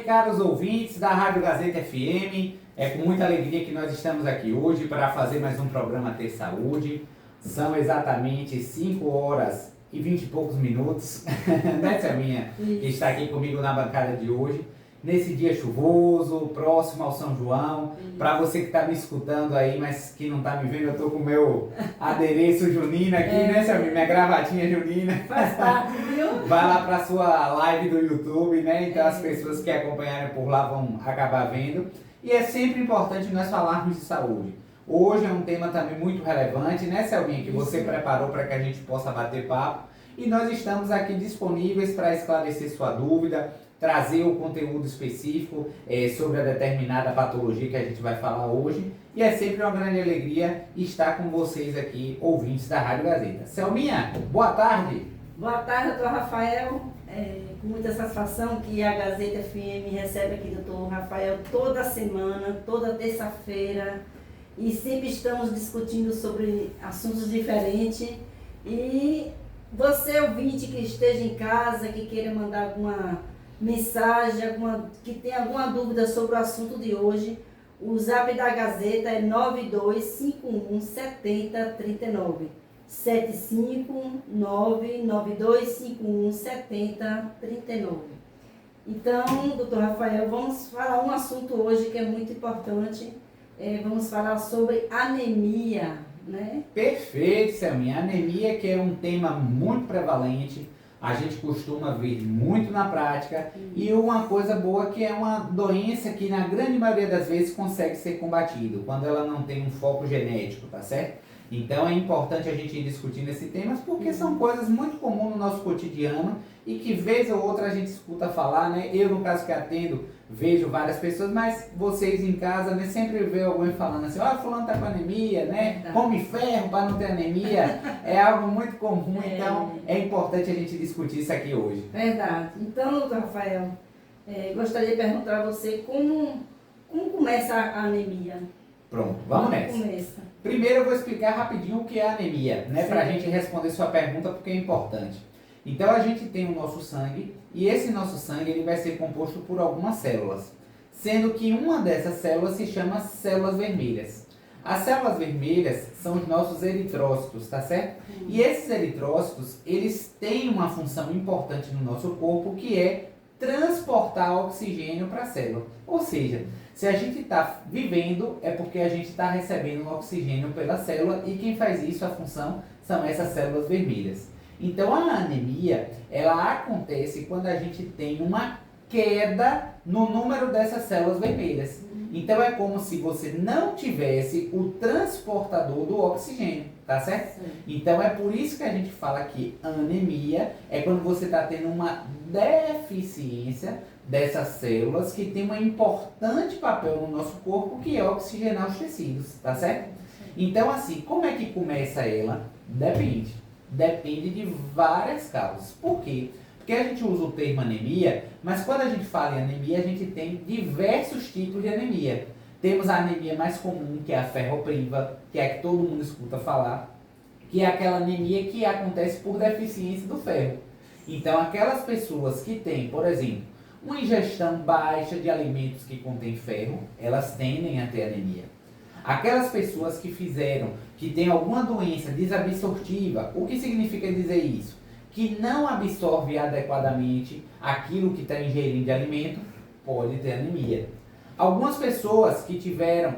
caros ouvintes da Rádio Gazeta FM, é com muita alegria que nós estamos aqui hoje para fazer mais um programa Ter Saúde. São exatamente 5 horas e 20 e poucos minutos, né, Selminha? Que está aqui comigo na bancada de hoje, nesse dia chuvoso, próximo ao São João. Para você que está me escutando aí, mas que não está me vendo, eu estou com o meu adereço junino aqui, né, Selminha? Minha gravatinha junina. Faz parte, viu? Vai lá para a sua live do YouTube, né? Então as pessoas que acompanharem por lá vão acabar vendo. E é sempre importante nós falarmos de saúde. Hoje é um tema também muito relevante, né, Selminha? Que você preparou para que a gente possa bater papo. E nós estamos aqui disponíveis para esclarecer sua dúvida, trazer o conteúdo específico sobre a determinada patologia que a gente vai falar hoje. E é sempre uma grande alegria estar com vocês aqui, ouvintes da Rádio Gazeta. Selminha, boa tarde. Boa tarde, doutor Rafael. Com muita satisfação que a Gazeta FM recebe aqui o doutor Rafael toda semana, toda terça-feira. E sempre estamos discutindo sobre assuntos diferentes. E você, ouvinte, que esteja em casa, que queira mandar alguma mensagem, que tenha alguma dúvida sobre o assunto de hoje, o zap da Gazeta é 9251 7039. 75992517039. Então, doutor Rafael, vamos falar um assunto hoje que é muito importante. Vamos falar sobre anemia, né? Perfeito, Selminha. Anemia, que é um tema muito prevalente, a gente costuma ver muito na prática, e uma coisa boa que é uma doença que na grande maioria das vezes consegue ser combatido, quando ela não tem um foco genético, tá certo? Então é importante a gente ir discutindo esse tema, porque são coisas muito comuns no nosso cotidiano e que vez ou outra a gente escuta falar, né? Eu, no caso que atendo, vejo várias pessoas, mas vocês em casa, né, sempre vê alguém falando assim, ó, fulano tá com anemia, né? Come ferro para não ter anemia. É algo muito comum, então é importante a gente discutir isso aqui hoje. Verdade. Então, doutor Rafael, gostaria de perguntar a você como começa a anemia? Pronto, vamos nessa. Começa? Primeiro eu vou explicar rapidinho o que é anemia, né? Para a gente responder sua pergunta, porque é importante. Então a gente tem o nosso sangue, e esse nosso sangue ele vai ser composto por algumas células, sendo que uma dessas células se chama células vermelhas. As células vermelhas são os nossos eritrócitos, tá certo? E esses eritrócitos, eles têm uma função importante no nosso corpo, que é transportar oxigênio para a célula. Ou seja, se a gente está vivendo, é porque a gente está recebendo oxigênio pela célula, e quem faz isso, a função, são essas células vermelhas. Então a anemia, ela acontece quando a gente tem uma queda no número dessas células vermelhas. Então é como se você não tivesse o transportador do oxigênio, tá certo? Então é por isso que a gente fala que anemia é quando você está tendo uma deficiência dessas células que tem um importante papel no nosso corpo, que é oxigenar os tecidos, tá certo? Então assim, como é que começa ela? Depende de várias causas. Por quê? Porque a gente usa o termo anemia, mas quando a gente fala em anemia, a gente tem diversos tipos de anemia. Temos a anemia mais comum, que é a ferropriva, que é a que todo mundo escuta falar, que é aquela anemia que acontece por deficiência do ferro. Então, aquelas pessoas que têm, por exemplo, uma ingestão baixa de alimentos que contêm ferro, elas tendem a ter anemia. Aquelas pessoas que têm alguma doença desabsortiva, o que significa dizer isso? Que não absorve adequadamente aquilo que está ingerindo de alimento, pode ter anemia. Algumas pessoas que tiveram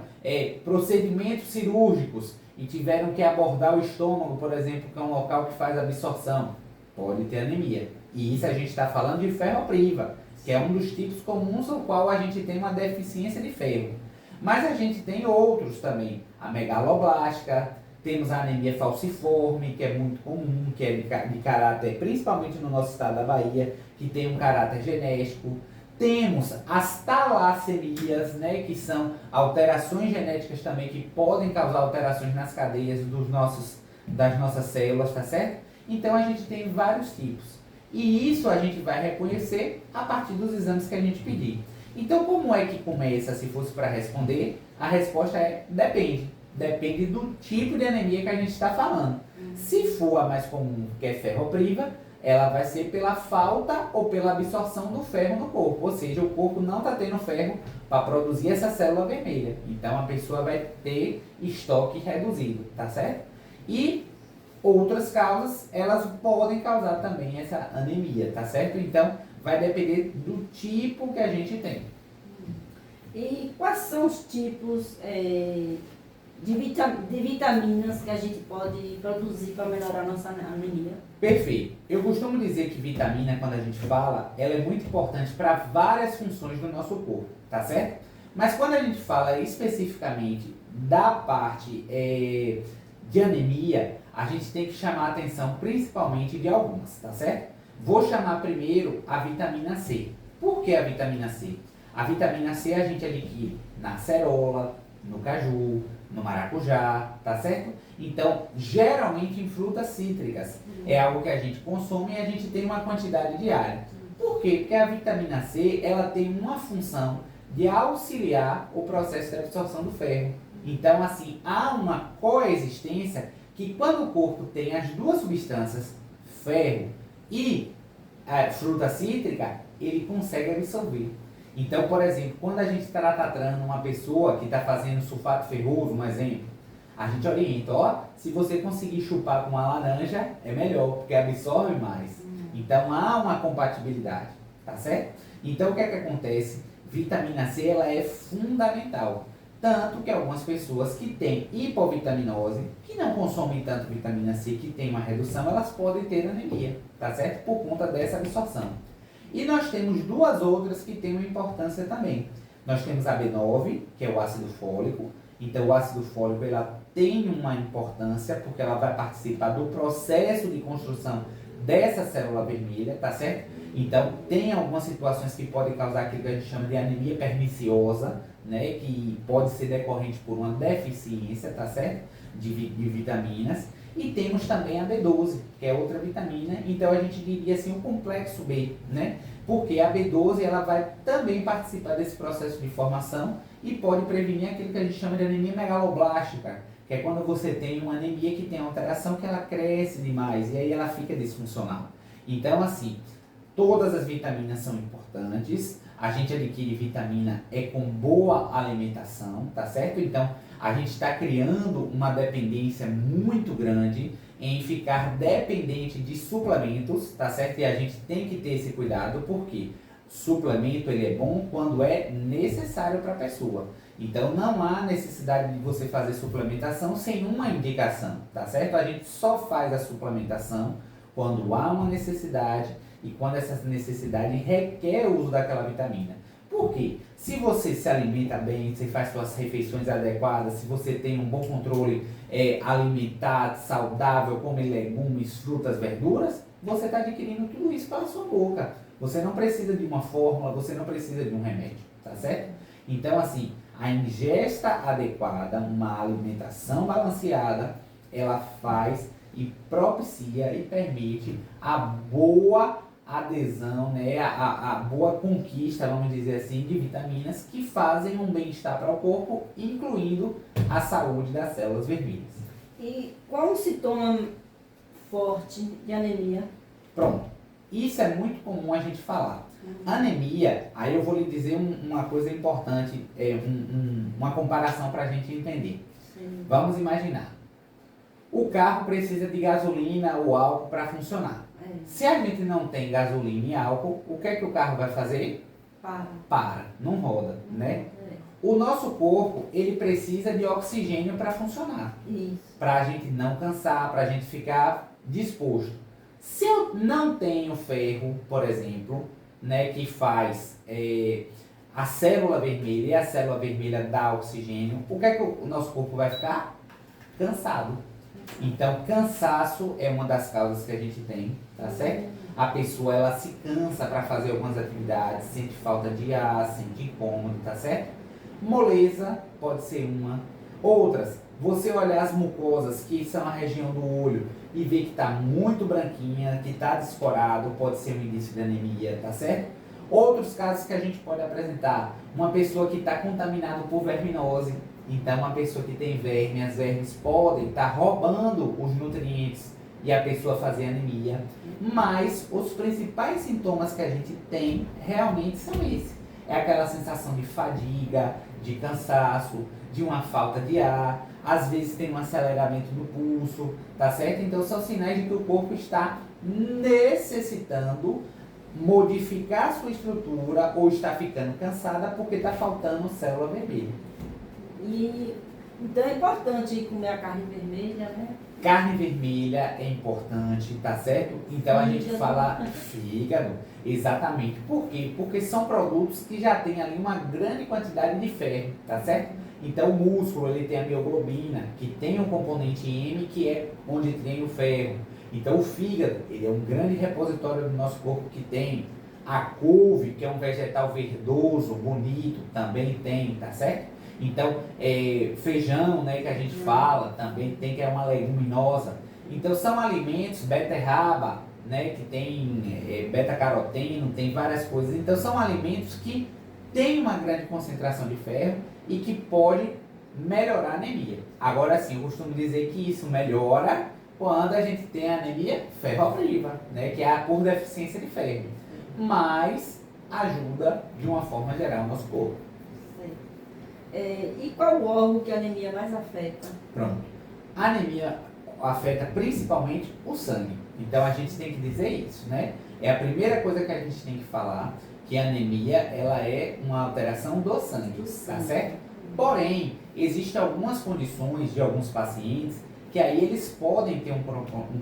procedimentos cirúrgicos e tiveram que abordar o estômago, por exemplo, que é um local que faz absorção, pode ter anemia. E isso a gente está falando de ferropriva, que é um dos tipos comuns ao qual a gente tem uma deficiência de ferro. Mas a gente tem outros também, a megaloblástica, temos a anemia falciforme, que é muito comum, que é de caráter, principalmente no nosso estado da Bahia, que tem um caráter genético. Temos as talassemias, né, que são alterações genéticas também, que podem causar alterações nas cadeias das nossas células, tá certo? Então a gente tem vários tipos. E isso a gente vai reconhecer a partir dos exames que a gente pedir. Então, como é que começa, se fosse para responder? A resposta é depende. Depende do tipo de anemia que a gente está falando. Se for a mais comum, que é ferropriva, ela vai ser pela falta ou pela absorção do ferro no corpo. Ou seja, o corpo não está tendo ferro para produzir essa célula vermelha. Então a pessoa vai ter estoque reduzido, tá certo? E outras causas, elas podem causar também essa anemia, tá certo? Então vai depender do tipo que a gente tem. E quais são os tipos de vitaminas que a gente pode produzir para melhorar a nossa anemia? Perfeito. Eu costumo dizer que vitamina, quando a gente fala, ela é muito importante para várias funções do nosso corpo, tá certo? Mas quando a gente fala especificamente da parte de anemia, a gente tem que chamar a atenção principalmente de algumas, tá certo? Vou chamar primeiro a vitamina C. Por que a vitamina C? A vitamina C a gente adquire na acerola, no caju, no maracujá, tá certo? Então, geralmente em frutas cítricas. É algo que a gente consome e a gente tem uma quantidade diária. Por quê? Porque a vitamina C, ela tem uma função de auxiliar o processo de absorção do ferro. Então, assim, há uma coexistência que quando o corpo tem as duas substâncias, ferro e fruta cítrica, ele consegue absorver. Então, por exemplo, quando a gente está tratando uma pessoa que está fazendo sulfato ferroso, um exemplo, a gente orienta, ó, se você conseguir chupar com uma laranja, é melhor, porque absorve mais. Então, há uma compatibilidade, tá certo? Então, o que é que acontece? Vitamina C, ela é fundamental. Tanto que algumas pessoas que têm hipovitaminose, que não consomem tanto vitamina C, que tem uma redução, elas podem ter anemia, tá certo? Por conta dessa absorção. E nós temos duas outras que têm uma importância também. Nós temos a B9, que é o ácido fólico. Então, o ácido fólico, ela tem uma importância, porque ela vai participar do processo de construção dessa célula vermelha, tá certo? Então, tem algumas situações que podem causar aquilo que a gente chama de anemia perniciosa, né? Que pode ser decorrente por uma deficiência, tá certo? De vitaminas. E temos também a B12, que é outra vitamina, então a gente diria assim o complexo B, né? Porque a B12 ela vai também participar desse processo de formação e pode prevenir aquilo que a gente chama de anemia megaloblástica, que é quando você tem uma anemia que tem alteração que ela cresce demais e aí ela fica disfuncional. Então assim, todas as vitaminas são importantes, a gente adquire vitamina com boa alimentação, tá certo? Então a gente está criando uma dependência muito grande em ficar dependente de suplementos, tá certo? E a gente tem que ter esse cuidado, porque suplemento ele é bom quando é necessário para a pessoa. Então não há necessidade de você fazer suplementação sem uma indicação, tá certo? A gente só faz a suplementação quando há uma necessidade e quando essa necessidade requer o uso daquela vitamina. Por quê? Se você se alimenta bem, se faz suas refeições adequadas, se você tem um bom controle alimentar, saudável, come legumes, frutas, verduras, você está adquirindo tudo isso para a sua boca. Você não precisa de uma fórmula, você não precisa de um remédio, tá certo? Então, assim, a ingesta adequada, uma alimentação balanceada, ela faz e propicia e permite a boa adesão, né, a boa conquista, vamos dizer assim, de vitaminas que fazem um bem-estar para o corpo, incluindo a saúde das células vermelhas. E qual o sintoma forte de anemia? Pronto. Isso é muito comum a gente falar. Anemia, aí eu vou lhe dizer uma coisa importante, uma comparação para a gente entender. Sim. Vamos imaginar. O carro precisa de gasolina ou álcool para funcionar. Se a gente não tem gasolina e álcool, o que é que o carro vai fazer? Para, não roda, né? O nosso corpo, ele precisa de oxigênio para funcionar. Para a gente não cansar, para a gente ficar disposto. Se eu não tenho ferro, por exemplo, né, que faz a célula vermelha e a célula vermelha dá oxigênio, o que é que o nosso corpo vai ficar? Cansado. Então, cansaço é uma das causas que a gente tem, tá certo? A pessoa, ela se cansa para fazer algumas atividades, sente falta de ar, sente incômodo, tá certo? Moleza pode ser uma. Outras, você olhar as mucosas, que são a região do olho, e ver que está muito branquinha, que está descorado, pode ser um indício de anemia, tá certo? Outros casos que a gente pode apresentar, uma pessoa que está contaminada por verminose. Então, uma pessoa que tem verme, as vermes podem estar roubando os nutrientes e a pessoa fazer anemia, mas os principais sintomas que a gente tem realmente são esses. É aquela sensação de fadiga, de cansaço, de uma falta de ar, às vezes tem um aceleramento do pulso, tá certo? Então são sinais de que o corpo está necessitando modificar a sua estrutura ou está ficando cansada porque está faltando célula vermelha. E então é importante comer a carne vermelha, né? Carne vermelha é importante, tá certo? Então a gente fala fígado, exatamente. Por quê? Porque são produtos que já tem ali uma grande quantidade de ferro, tá certo? Então o músculo, ele tem a mioglobina, que tem um componente M, que é onde tem o ferro. Então o fígado, ele é um grande repositório do nosso corpo que tem. A couve, que é um vegetal verdoso, bonito, também tem, tá certo? Então, feijão, né, que a gente fala, também tem, que é uma leguminosa. Então são alimentos, beterraba, né, que tem beta-caroteno, tem várias coisas. Então são alimentos que têm uma grande concentração de ferro e que pode melhorar a anemia. Agora sim, eu costumo dizer que isso melhora quando a gente tem a anemia ferropriva, né, que é por deficiência de ferro. Mas ajuda de uma forma geral o nosso corpo. E qual o órgão que a anemia mais afeta? Pronto. A anemia afeta principalmente o sangue. Então a gente tem que dizer isso, né? É a primeira coisa que a gente tem que falar, que a anemia, ela é uma alteração do sangue, tá certo? Porém, existem algumas condições de alguns pacientes que aí eles podem ter um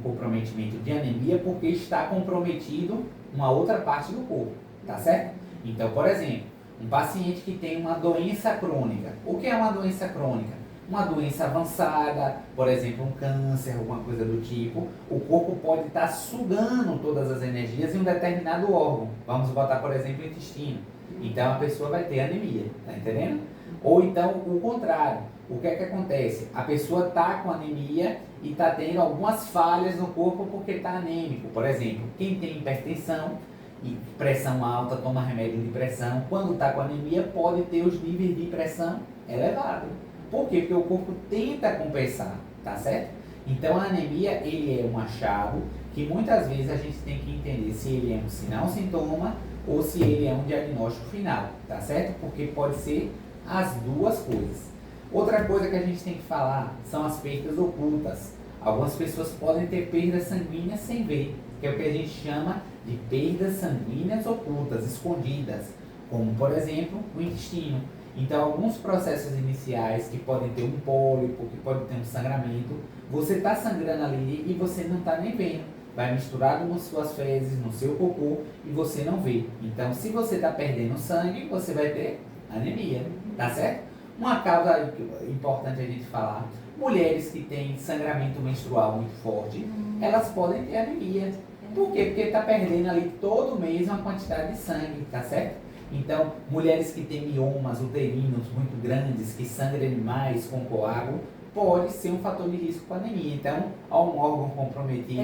comprometimento de anemia porque está comprometido uma outra parte do corpo, tá certo? Então, por exemplo, um paciente que tem uma doença crônica. O que é uma doença crônica? Uma doença avançada, por exemplo, um câncer, alguma coisa do tipo. O corpo pode estar sugando todas as energias em um determinado órgão. Vamos botar, por exemplo, o intestino. Então a pessoa vai ter anemia, tá entendendo? Ou então o contrário. O que é que acontece? A pessoa está com anemia e está tendo algumas falhas no corpo porque está anêmico. Por exemplo, quem tem hipertensão e pressão alta, toma remédio de pressão, quando está com anemia pode ter os níveis de pressão elevados. Por quê? Porque o corpo tenta compensar, tá certo? Então a anemia, ele é um achado que muitas vezes a gente tem que entender se ele é um sinal, sintoma ou se ele é um diagnóstico final, tá certo? Porque pode ser as duas coisas. Outra coisa que a gente tem que falar são as perdas ocultas. Algumas pessoas podem ter perdas sanguíneas sem ver, que é o que a gente chama de perdas sanguíneas ocultas, escondidas, como por exemplo o intestino. Então alguns processos iniciais que podem ter um pólipo, que pode ter um sangramento, você está sangrando ali e você não está nem vendo. Vai misturado nas suas fezes, no seu cocô e você não vê. Então se você está perdendo sangue, você vai ter anemia, tá certo? Uma causa importante a gente falar, mulheres que têm sangramento menstrual muito forte, elas podem ter anemia. Por quê? Porque está perdendo ali todo mês uma quantidade de sangue, tá certo? Então, mulheres que têm miomas uterinos muito grandes, que sangram demais com coágulo, pode ser um fator de risco para anemia. Então, há um órgão comprometido,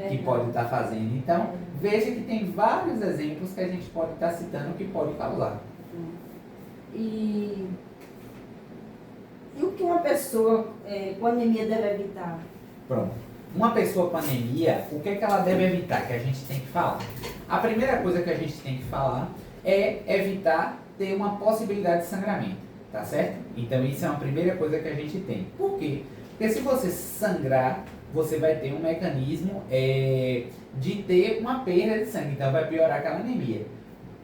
que pode estar fazendo. Então, veja que tem vários exemplos que a gente pode estar citando que pode causar. E o que uma pessoa com anemia deve evitar? Pronto. Uma pessoa com anemia, o que é que ela deve evitar? Que a gente tem que falar. A primeira coisa que a gente tem que falar é evitar ter uma possibilidade de sangramento, tá certo? Então isso é uma primeira coisa que a gente tem. Por quê? Porque se você sangrar, você vai ter um mecanismo de ter uma perda de sangue, então vai piorar aquela anemia.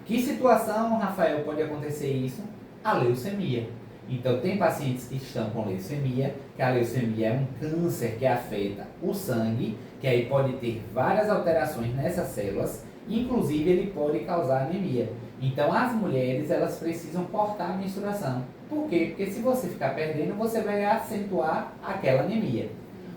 Que situação, Rafael, pode acontecer isso? A leucemia. Então, tem pacientes que estão com leucemia, que a leucemia é um câncer que afeta o sangue, que aí pode ter várias alterações nessas células, inclusive ele pode causar anemia. Então, as mulheres, elas precisam cortar a menstruação. Por quê? Porque se você ficar perdendo, você vai acentuar aquela anemia.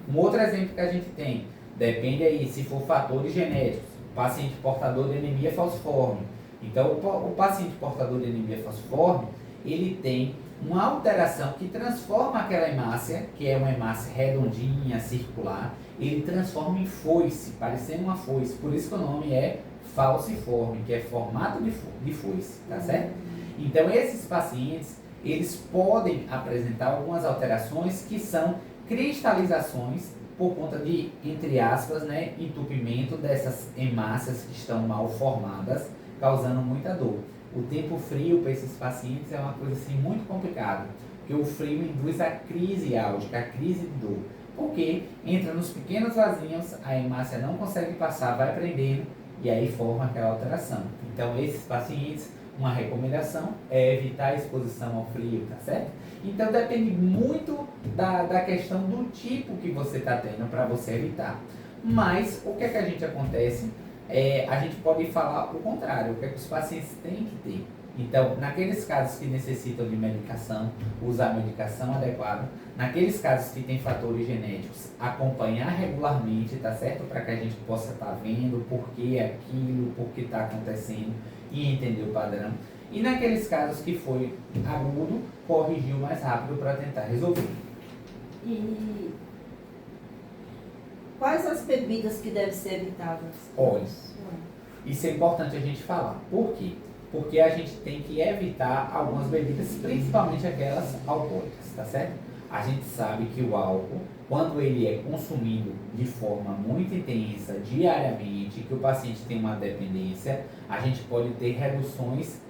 Um outro exemplo que a gente tem, depende aí se for fatores genéticos, paciente portador de anemia falciforme. Então, o paciente portador de anemia falciforme, ele tem uma alteração que transforma aquela hemácia, que é uma hemácia redondinha, circular, ele transforma em foice, parecendo uma foice. Por isso que o nome é falciforme, que é formato de foice, tá certo? Então, esses pacientes, eles podem apresentar algumas alterações que são cristalizações por conta de, entre aspas, né, entupimento dessas hemácias que estão mal formadas, causando muita dor. O tempo frio para esses pacientes é uma coisa assim muito complicada, porque o frio induz a crise álgica, a crise de dor, porque entra nos pequenos vasinhos, a hemácia não consegue passar, vai prendendo e aí forma aquela alteração. Então esses pacientes, uma recomendação é evitar a exposição ao frio, tá certo? Então depende muito da questão do tipo que você está tendo para você evitar. Mas o que é que a gente acontece? A gente pode falar o contrário, o que é que os pacientes têm que ter. Então, naqueles casos que necessitam de medicação, usar a medicação adequada. Naqueles casos que tem fatores genéticos, acompanhar regularmente, tá certo? Para que a gente possa estar vendo por que aquilo, por que está acontecendo e entender o padrão. E naqueles casos que foi agudo, corrigir o mais rápido para tentar resolver. E quais as bebidas que devem ser evitadas? Olha, isso é importante a gente falar. Por quê? Porque a gente tem que evitar algumas bebidas, principalmente aquelas alcoólicas, tá certo? A gente sabe que o álcool, quando ele é consumido de forma muito intensa, diariamente, que o paciente tem uma dependência, a gente pode ter reduções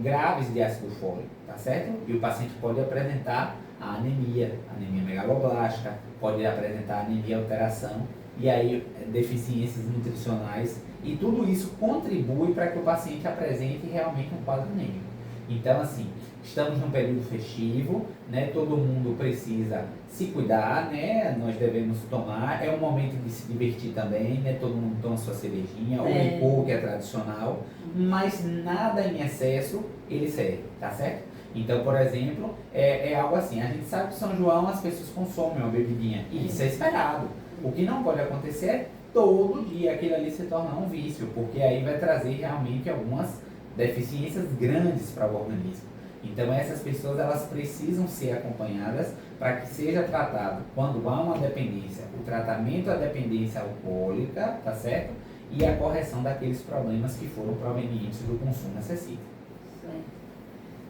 graves de ácido fólico, tá certo? E o paciente pode apresentar a anemia megaloblástica, pode apresentar anemia alteração, e aí deficiências nutricionais, e tudo isso contribui para que o paciente apresente realmente um quadro anêmico. Então, assim, estamos num período festivo, né? Todo mundo precisa se cuidar, né? Nós devemos tomar, é um momento de se divertir também, né? Todo mundo toma sua cervejinha, o licor que é tradicional, mas nada em excesso ele serve, tá certo? Então, por exemplo, é algo assim, a gente sabe que São João as pessoas consomem uma bebidinha, e isso é esperado. O que não pode acontecer é todo dia aquilo ali se tornar um vício, porque aí vai trazer realmente algumas deficiências grandes para o organismo. Então essas pessoas elas precisam ser acompanhadas para que seja tratado quando há uma dependência, o tratamento da dependência alcoólica, tá certo? E a correção daqueles problemas que foram provenientes do consumo excessivo.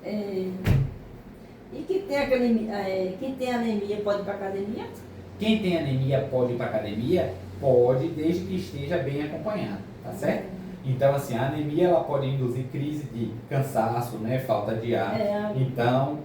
E quem tem anemia pode ir para academia? Quem tem anemia pode ir para academia? Pode, desde que esteja bem acompanhado, tá certo? Então, assim, a anemia ela pode induzir crise de cansaço, né, falta de ar. Então,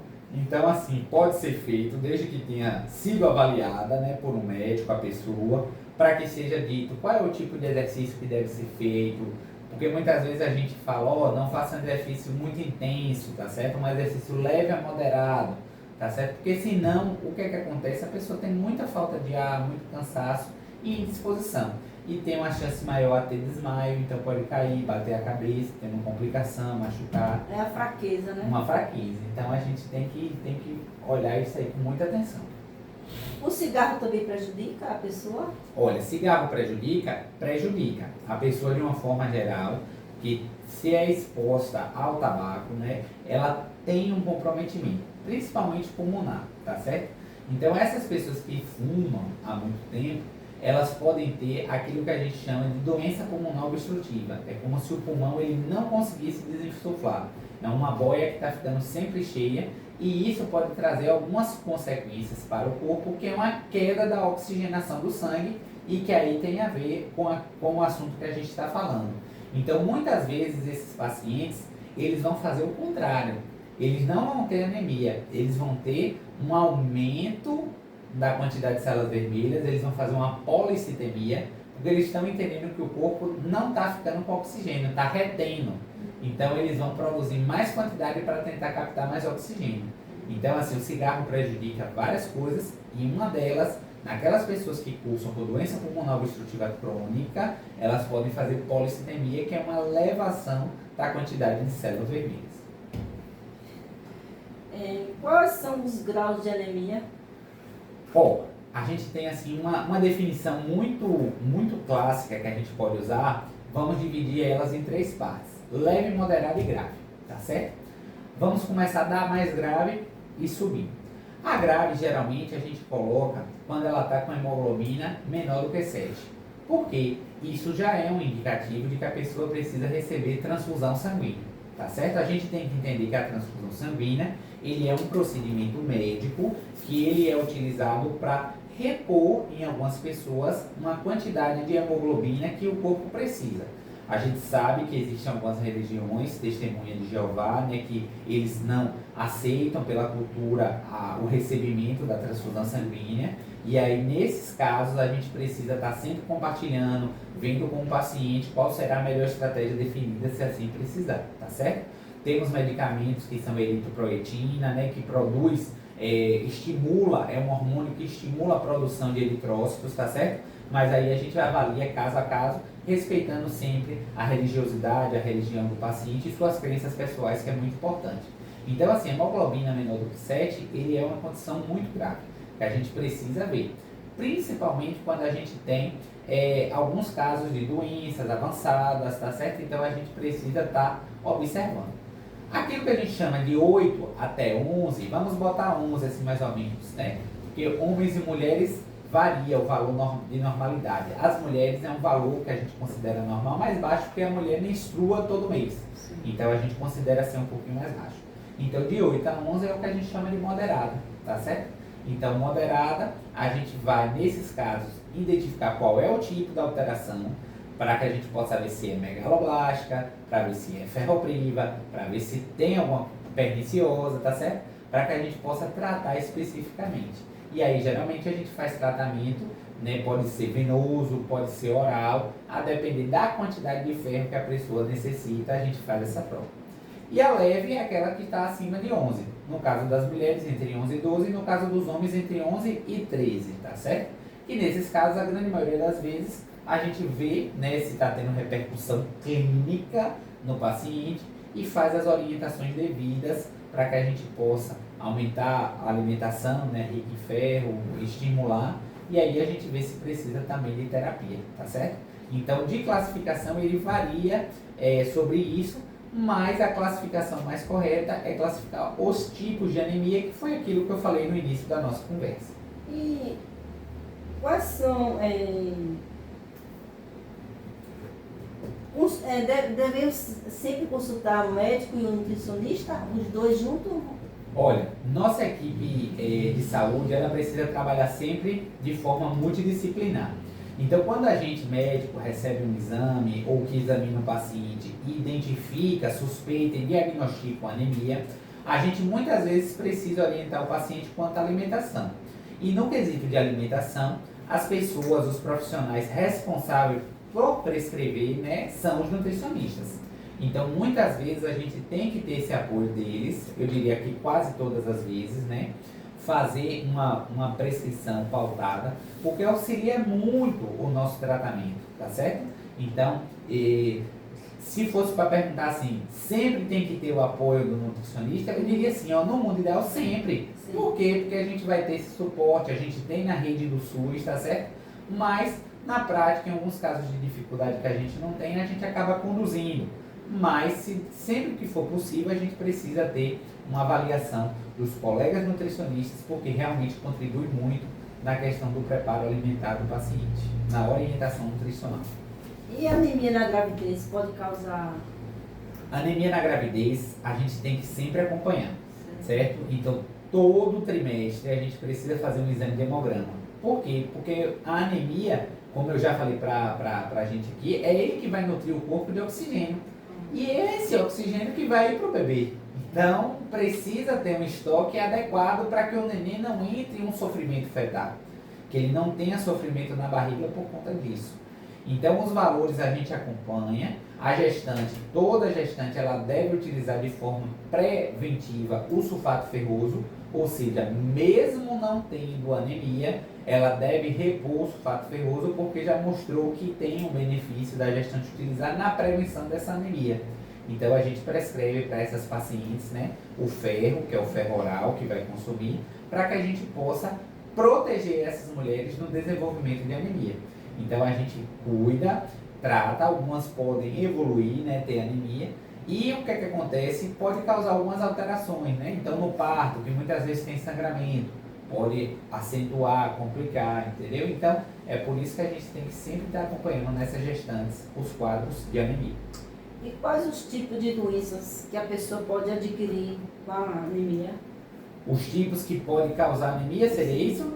assim, pode ser feito desde que tenha sido avaliada, né, por um médico, a pessoa, para que seja dito qual é o tipo de exercício que deve ser feito. Porque muitas vezes a gente fala, não faça um exercício muito intenso, tá certo? Um exercício leve a moderado, tá certo? Porque senão, o que é que acontece? A pessoa tem muita falta de ar, muito cansaço e indisposição. E tem uma chance maior a ter desmaio, então pode cair, bater a cabeça, ter uma complicação, machucar. É a fraqueza, né? Uma fraqueza. Então a gente tem que olhar isso aí com muita atenção. O cigarro também prejudica a pessoa? Olha, cigarro prejudica? Prejudica. A pessoa de uma forma geral, que se é exposta ao tabaco, né, ela tem um comprometimento, principalmente pulmonar, tá certo? Então essas pessoas que fumam há muito tempo, elas podem ter aquilo que a gente chama de doença pulmonar obstrutiva. É como se o pulmão ele não conseguisse desinsuflar. É uma boia que está ficando sempre cheia e isso pode trazer algumas consequências para o corpo, que é uma queda da oxigenação do sangue e que aí tem a ver com o assunto que a gente está falando. Então, muitas vezes, esses pacientes, eles vão fazer o contrário. Eles não vão ter anemia, eles vão ter um aumento da quantidade de células vermelhas, eles vão fazer uma policitemia, porque eles estão entendendo que o corpo não está ficando com oxigênio, está retendo. Então eles vão produzir mais quantidade para tentar captar mais oxigênio. Então assim, o cigarro prejudica várias coisas e uma delas, naquelas pessoas que cursam por doença pulmonar obstrutiva crônica, elas podem fazer policitemia, que é uma elevação da quantidade de células vermelhas. Quais são os graus de anemia? A gente tem assim uma definição muito clássica que a gente pode usar. Vamos dividir elas em 3 partes: leve, moderado e grave, tá certo? Vamos começar da mais grave e subir. A grave geralmente a gente coloca quando ela está com a hemoglobina menor do que 7. Por quê? Isso já é um indicativo de que a pessoa precisa receber transfusão sanguínea, tá certo? A gente tem que entender que a transfusão sanguínea ele é um procedimento médico que ele é utilizado para repor em algumas pessoas uma quantidade de hemoglobina que o corpo precisa. A gente sabe que existem algumas religiões, testemunha de Jeová, né, que eles não aceitam pela cultura o recebimento da transfusão sanguínea. E aí, nesses casos, a gente precisa estar sempre compartilhando, vendo com o paciente qual será a melhor estratégia definida se assim precisar, tá certo? Temos medicamentos que são eritropoetina, né, que produz, estimula, é um hormônio que estimula a produção de eritrócitos, tá certo? Mas aí a gente avalia caso a caso, respeitando sempre a religiosidade, a religião do paciente e suas crenças pessoais, que é muito importante. Então, assim, a hemoglobina menor do que 7, ele é uma condição muito grave, que a gente precisa ver. Principalmente quando a gente tem alguns casos de doenças avançadas, tá certo? Então, a gente precisa estar observando. Aquilo que a gente chama de 8 até 11, vamos botar 11 assim mais ou menos, né? Porque homens e mulheres varia o valor de normalidade. As mulheres é um valor que a gente considera normal mais baixo, porque a mulher menstrua todo mês. Sim. Então a gente considera ser um pouquinho mais baixo. Então de 8 a 11 é o que a gente chama de moderada, tá certo? Então moderada, a gente vai nesses casos identificar qual é o tipo da alteração, para que a gente possa ver se é megaloblástica, para ver se é ferropriva, para ver se tem alguma perniciosa, tá certo? Para que a gente possa tratar especificamente. E aí, geralmente, a gente faz tratamento, né? Pode ser venoso, pode ser oral, a depender da quantidade de ferro que a pessoa necessita, a gente faz essa prova. E a leve é aquela que está acima de 11. No caso das mulheres, entre 11 e 12, e no caso dos homens, entre 11 e 13, tá certo? E nesses casos, a grande maioria das vezes, a gente vê, né, se está tendo repercussão clínica no paciente e faz as orientações devidas para que a gente possa aumentar a alimentação, né, rica em ferro, estimular, e aí a gente vê se precisa também de terapia, tá certo? Então, de classificação, ele varia sobre isso, mas a classificação mais correta é classificar os tipos de anemia, que foi aquilo que eu falei no início da nossa conversa. E quais são... devemos sempre consultar o médico e o nutricionista, os dois juntos? Olha, nossa equipe de saúde, ela precisa trabalhar sempre de forma multidisciplinar. Então, quando a gente, médico, recebe um exame ou que examina o paciente e identifica, suspeita e diagnostica uma anemia, a gente muitas vezes precisa orientar o paciente quanto à alimentação. E no quesito de alimentação, as pessoas, os profissionais responsáveis por prescrever, né, são os nutricionistas. Então, muitas vezes a gente tem que ter esse apoio deles, eu diria que quase todas as vezes, né, fazer uma prescrição pautada, porque auxilia muito o nosso tratamento, tá certo? Então, se fosse para perguntar assim, sempre tem que ter o apoio do nutricionista, eu diria assim, ó, no mundo ideal sempre. Sim. Por quê? Porque a gente vai ter esse suporte, a gente tem na rede do SUS, tá certo? Mas, na prática, em alguns casos de dificuldade que a gente não tem, a gente acaba conduzindo. Mas, sempre que for possível, a gente precisa ter uma avaliação dos colegas nutricionistas, porque realmente contribui muito na questão do preparo alimentar do paciente, na orientação nutricional. E a anemia na gravidez pode causar? Anemia na gravidez, a gente tem que sempre acompanhar, certo? Então, todo trimestre a gente precisa fazer um exame de hemograma. Por quê? Porque a anemia, como eu já falei para a gente aqui, é ele que vai nutrir o corpo de oxigênio. E esse oxigênio que vai para o bebê. Então, precisa ter um estoque adequado para que o neném não entre em um sofrimento fetal. Que ele não tenha sofrimento na barriga por conta disso. Então, os valores a gente acompanha. A gestante, toda gestante, ela deve utilizar de forma preventiva o sulfato ferroso. Ou seja, mesmo não tendo anemia, ela deve repor o sulfato ferroso, porque já mostrou que tem um benefício da gestante utilizar na prevenção dessa anemia. Então a gente prescreve para essas pacientes, né, o ferro, que é o ferro oral que vai consumir, para que a gente possa proteger essas mulheres no desenvolvimento de anemia. Então a gente cuida, trata, algumas podem evoluir, né, ter anemia. E o que é que acontece? Pode causar algumas alterações, né? Então, no parto, que muitas vezes tem sangramento, pode acentuar, complicar, entendeu? Então, é por isso que a gente tem que sempre estar acompanhando nessas gestantes os quadros de anemia. E quais os tipos de doenças que a pessoa pode adquirir com a anemia? Os tipos que podem causar anemia, seria isso?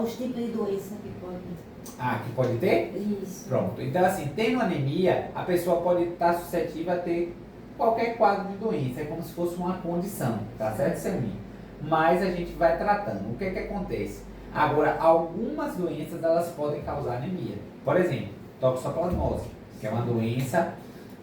Os tipos de doença que pode. Ah, que pode ter? Isso. Pronto. Então, assim, tendo anemia, a pessoa pode estar suscetível a ter qualquer quadro de doença. É como se fosse uma condição, tá certo, Selminha? Mas a gente vai tratando. O que é que acontece? Agora, algumas doenças, elas podem causar anemia. Por exemplo, toxoplasmose, que é uma doença...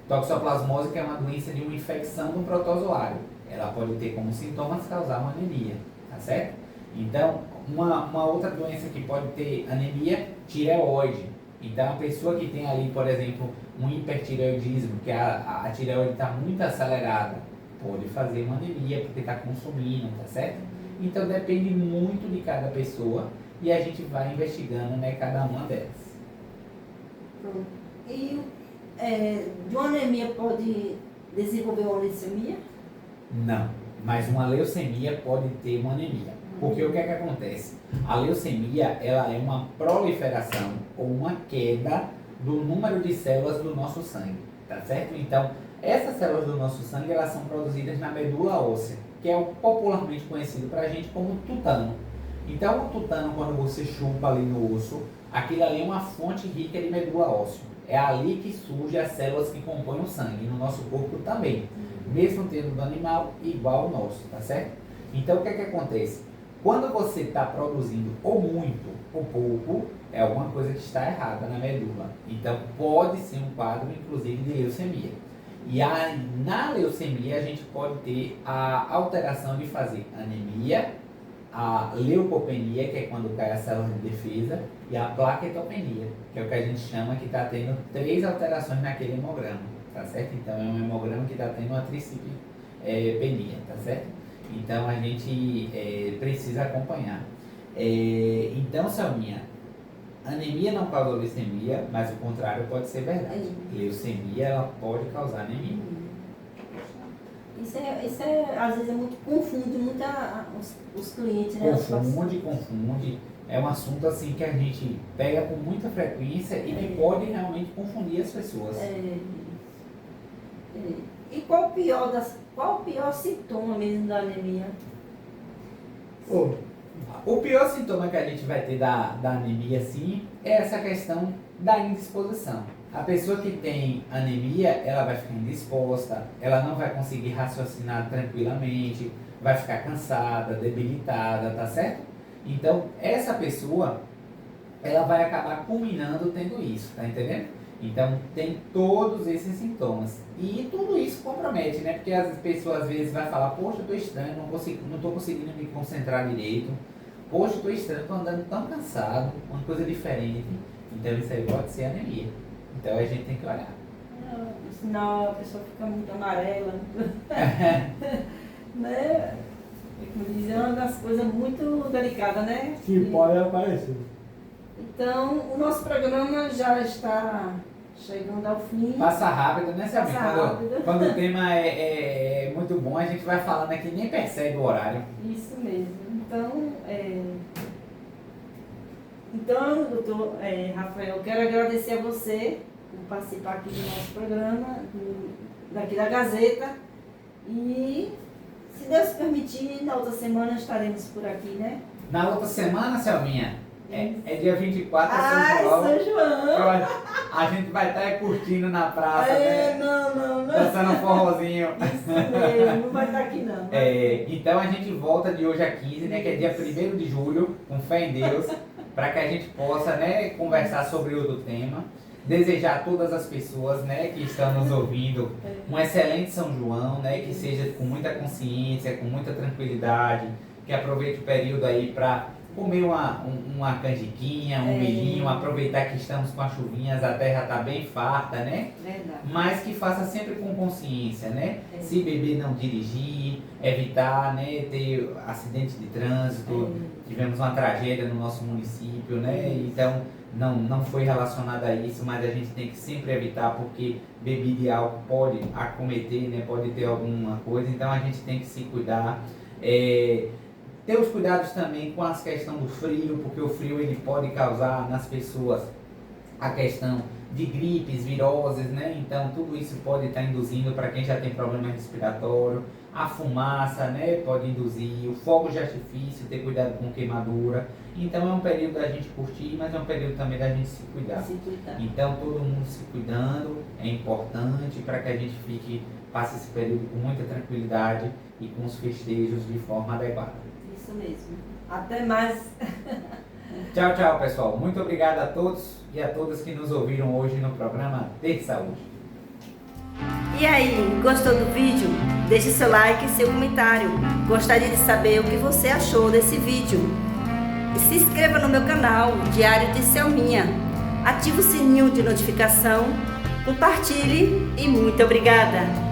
Toxoplasmose, que é uma doença de uma infecção do protozoário. Ela pode ter como sintomas causar uma anemia, tá certo? Então, uma outra doença que pode ter anemia, tireoide. Então, a pessoa que tem ali, por exemplo, um hipertireoidismo, que a tireoide está muito acelerada, pode fazer uma anemia porque está consumindo, tá certo? Então, depende muito de cada pessoa e a gente vai investigando, né, cada uma delas. Pronto. E de uma anemia pode desenvolver uma leucemia? Não, mas uma leucemia pode ter uma anemia. Porque o que é que acontece? A leucemia, ela é uma proliferação ou uma queda do número de células do nosso sangue, tá certo? Então, essas células do nosso sangue, elas são produzidas na medula óssea, que é o popularmente conhecido pra gente como tutano. Então, o tutano, quando você chupa ali no osso, aquilo ali é uma fonte rica de medula óssea. É ali que surgem as células que compõem o sangue, no nosso corpo também. Mesmo tendo do animal, igual ao nosso, tá certo? Então, o que é que acontece? Quando você está produzindo ou muito ou pouco, é alguma coisa que está errada na medula. Então, pode ser um quadro, inclusive, de leucemia. E aí, na leucemia, a gente pode ter a alteração de fazer anemia, a leucopenia, que é quando cai a célula de defesa, e a plaquetopenia, que é o que a gente chama que está tendo 3 alterações naquele hemograma, tá certo? Então, é um hemograma que está tendo uma tricipenia, tá certo? Então, a gente precisa acompanhar. Então, Selminha, anemia não causa leucemia, mas o contrário pode ser verdade. Leucemia, ela pode causar anemia. Isso às vezes confunde muito os clientes, né? Confunde. É um assunto assim que a gente pega com muita frequência e que pode realmente confundir as pessoas. E qual o pior sintoma mesmo da anemia? O pior sintoma que a gente vai ter da anemia, sim, é essa questão da indisposição. A pessoa que tem anemia, ela vai ficar indisposta, ela não vai conseguir raciocinar tranquilamente, vai ficar cansada, debilitada, tá certo? Então, essa pessoa, ela vai acabar culminando tendo isso, tá entendendo? Então, tem todos esses sintomas. E tudo isso compromete, né? Porque as pessoas às vezes vão falar, poxa, eu tô estranho, não tô conseguindo me concentrar direito. Poxa, eu tô estranho, tô andando tão cansado, uma coisa diferente. Então, isso aí pode ser anemia. Então, a gente tem que olhar. Senão a pessoa fica muito amarela. Né? Como diz, é uma das coisas muito delicadas, né? Que pode aparecer. Então, o nosso programa já está chegando ao fim. Passa rápido, né, Selminha? Quando o tema é muito bom, a gente vai falando aqui nem percebe o horário. Isso mesmo. Então, doutor Rafael, eu quero agradecer a você por participar aqui do nosso programa, daqui da Gazeta. E, se Deus permitir, na outra semana estaremos por aqui, né? Na outra semana, Selminha, é dia 24, São João. São João. A gente vai estar curtindo na praça, né? Não. Dançando um forrozinho. Isso mesmo, não vai estar aqui não. Então a gente volta de hoje a 15, né? Que é dia 1º de julho, com fé em Deus, para que a gente possa, né, conversar sobre outro tema. Desejar a todas as pessoas, né, que estão nos ouvindo um excelente São João, né? Que seja com muita consciência, com muita tranquilidade, que aproveite o período aí para comer uma canjiquinha, um milhinho, aproveitar que estamos com as chuvinhas, a terra está bem farta, né? Verdade. Mas que faça sempre com consciência, né? Se beber, não dirigir, evitar, né, ter acidente de trânsito. Tivemos uma tragédia no nosso município, né? Então, não foi relacionado a isso, mas a gente tem que sempre evitar, porque bebida e álcool pode acometer, né? Pode ter alguma coisa, então a gente tem que se cuidar. Ter os cuidados também com a questão do frio, porque o frio ele pode causar nas pessoas a questão de gripes, viroses, né? Então tudo isso pode estar induzindo para quem já tem problema respiratório. a fumaça, né, pode induzir, o fogo de artifício, ter cuidado com queimadura. Então é um período da gente curtir, mas é um período também da gente se cuidar. Então todo mundo se cuidando é importante para que a gente passe esse período com muita tranquilidade e com os festejos de forma adequada. Isso mesmo. Até mais. Tchau, tchau, pessoal. Muito obrigado a todos e a todas que nos ouviram hoje no programa Ter Saúde. E aí, gostou do vídeo? Deixe seu like e seu comentário. Gostaria de saber o que você achou desse vídeo. E se inscreva no meu canal Diário de Selminha. Ative o sininho de notificação, compartilhe e muito obrigada!